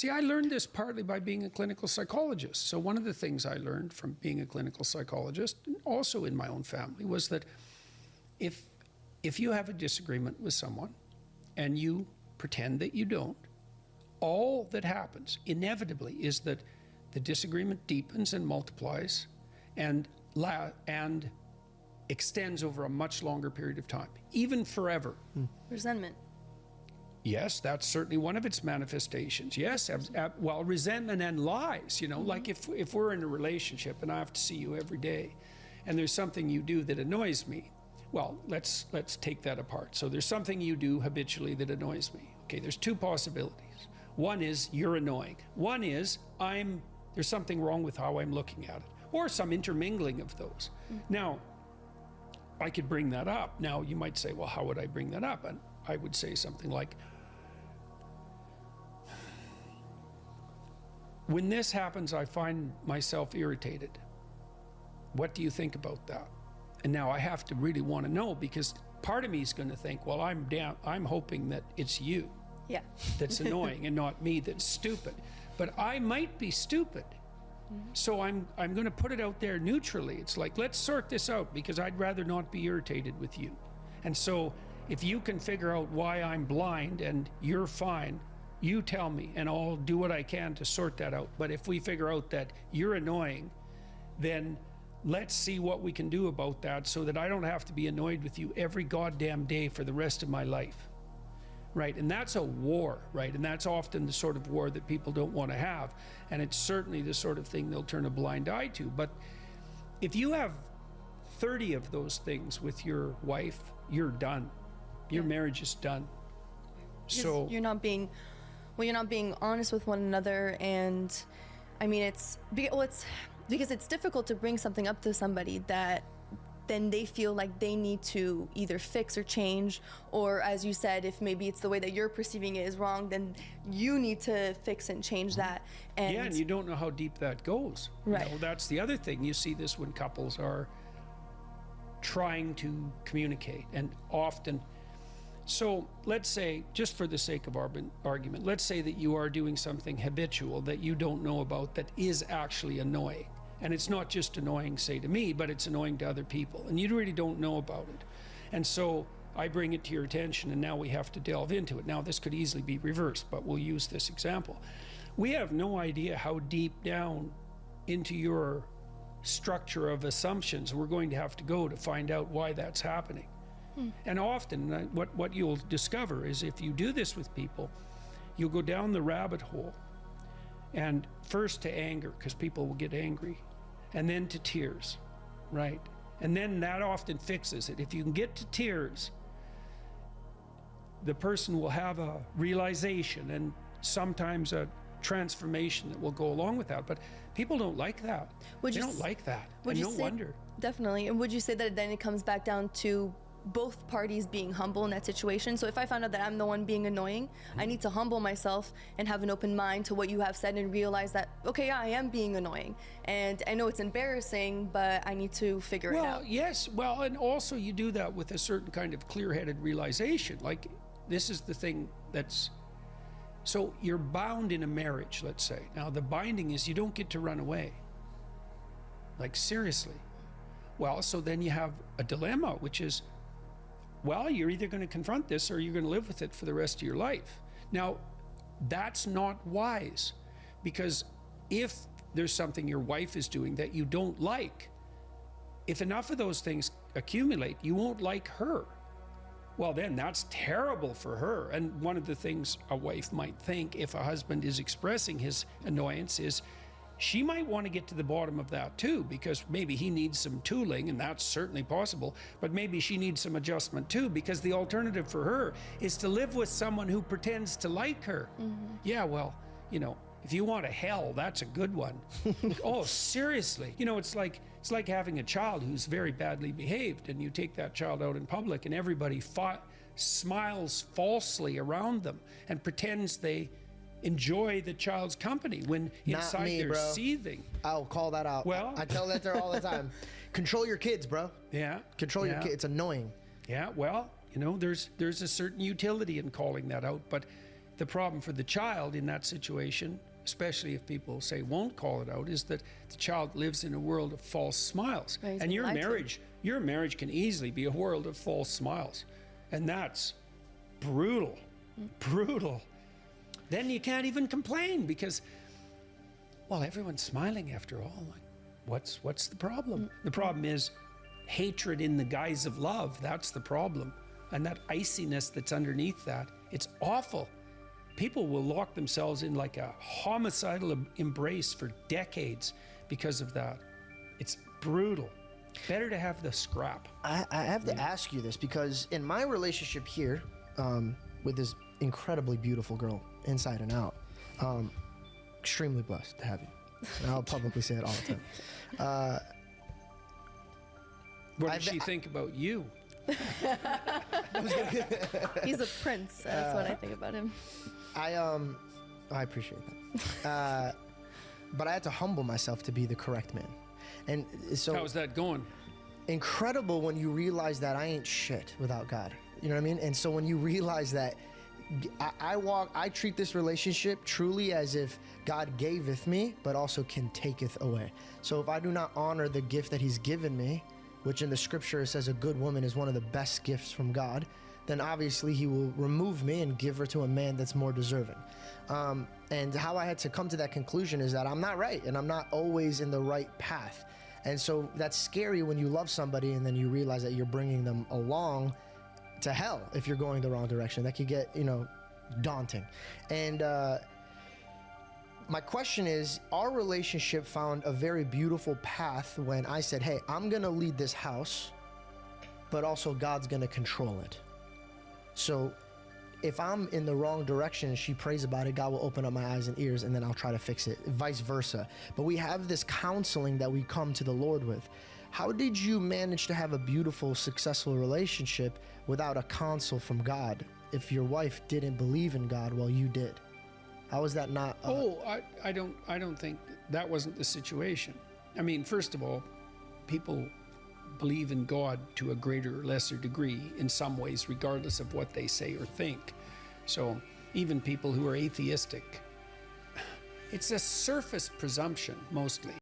See, I learned this partly by being a clinical psychologist. So one of the things I learned from being a clinical psychologist, and also in my own family, was that if you have a disagreement with someone and you pretend that you don't, all that happens inevitably is that the disagreement deepens and multiplies and extends over a much longer period of time, even forever. Resentment. Yes, that's certainly one of its manifestations. Yes, well, resentment and lies, like if we're in a relationship and I have to see you every day and there's something you do that annoys me, well, let's take that apart. So there's something you do habitually that annoys me. Okay, there's two possibilities. One is you're annoying. One is there's something wrong with how I'm looking at it, or some intermingling of those. Now, I could bring that up. Now, you might say, well, how would I bring that up? And I would say something like, when this happens, I find myself irritated. What do you think about that? And now I have to really want to know, because part of me is going to think, well, I'm hoping that it's you that's annoying and not me that's stupid. But I might be stupid. So I'm going to put it out there neutrally. It's like, let's sort this out, because I'd rather not be irritated with you. And so if you can figure out why I'm blind and you're fine, you tell me and I'll do what I can to sort that out. But if we figure out that you're annoying, then let's see what we can do about that so that I don't have to be annoyed with you every goddamn day for the rest of my life. Right? And that's a war, right? And that's often the sort of war that people don't want to have. And it's certainly the sort of thing they'll turn a blind eye to. But if you have 30 of those things with your wife, you're done. Your marriage is done. So you're not being honest with one another. And I mean, it's because it's difficult to bring something up to somebody that then they feel like they need to either fix or change, or as you said, if maybe it's the way that you're perceiving it is wrong, then you need to fix and change that. And you don't know how deep that goes. Right. That's the other thing. You see this when couples are trying to communicate, and often. So let's say, just for the sake of argument, let's say that you are doing something habitual that you don't know about that is actually annoying. And it's not just annoying, say, to me, but it's annoying to other people. And you really don't know about it. And so I bring it to your attention, and now we have to delve into it. Now, this could easily be reversed, but we'll use this example. We have no idea how deep down into your structure of assumptions we're going to have to go to find out why that's happening. And often what you'll discover is if you do this with people, you'll go down the rabbit hole, and first to anger, because people will get angry, and then to tears, right? And then that often fixes it. If you can get to tears, the person will have a realization and sometimes a transformation that will go along with that. But people don't like that. They don't like that. And no wonder. Definitely. And would you say that then it comes back down to both parties being humble in that situation? So if I find out that I'm the one being annoying, I need to humble myself and have an open mind to what you have said and realize that, okay, yeah, I am being annoying. And I know it's embarrassing, but I need to figure it out. Well, yes. Well, and also you do that with a certain kind of clear-headed realization. Like, this is the thing that's... So you're bound in a marriage, let's say. Now, the binding is you don't get to run away. Like, seriously. Well, so then you have a dilemma, which is, well, you're either going to confront this or you're going to live with it for the rest of your life. Now, that's not wise, because if there's something your wife is doing that you don't like, if enough of those things accumulate, you won't like her. Well, then that's terrible for her. And one of the things a wife might think if a husband is expressing his annoyance is, she might want to get to the bottom of that too, because maybe he needs some tooling, and that's certainly possible, but maybe she needs some adjustment too, because the alternative for her is to live with someone who pretends to like her. Yeah, well, if you want a hell, that's a good one. Oh, seriously. It's like having a child who's very badly behaved, and you take that child out in public and everybody smiles falsely around them and pretends they enjoy the child's company when inside they're seething. I'll call that out. Well, I tell that there all the time. Control your kids, bro. Yeah. Control your kids. It's annoying. Yeah, well, there's a certain utility in calling that out, but the problem for the child in that situation, especially if people say won't call it out, is that the child lives in a world of false smiles. Right, he's And been lied to. your marriage can easily be a world of false smiles. And that's brutal, brutal. Then you can't even complain because, well, everyone's smiling after all. Like, what's the problem? The problem is hatred in the guise of love. That's the problem. And that iciness that's underneath that, it's awful. People will lock themselves in like a homicidal embrace for decades because of that. It's brutal. Better to have the scrap. I have to ask you this because in my relationship here with this incredibly beautiful girl, inside and out, extremely blessed to have you. And I'll publicly say it all the time. What does she think about you? He's a prince. That's what I think about him. I appreciate that. But I had to humble myself to be the correct man. And so How's that going? incredible when you realize that I ain't shit without God. You know what I mean? And so when you realize that I treat this relationship truly as if God gaveth me, but also can taketh away. So if I do not honor the gift that he's given me, which in the scripture says a good woman is one of the best gifts from God, then obviously he will remove me and give her to a man that's more deserving. And how I had to come to that conclusion is that I'm not right and I'm not always in the right path. And so that's scary when you love somebody and then you realize that you're bringing them along to hell if you're going the wrong direction. That could get, daunting. And my question is, our relationship found a very beautiful path when I said, hey, I'm going to lead this house, but also God's going to control it. So if I'm in the wrong direction and she prays about it, God will open up my eyes and ears and then I'll try to fix it, vice versa. But we have this counseling that we come to the Lord with. How did you manage to have a beautiful, successful relationship without a counsel from God if your wife didn't believe in God while you did? How is that not? I don't think that wasn't the situation. I mean, first of all, people believe in God to a greater or lesser degree in some ways, regardless of what they say or think. So even people who are atheistic, it's a surface presumption mostly.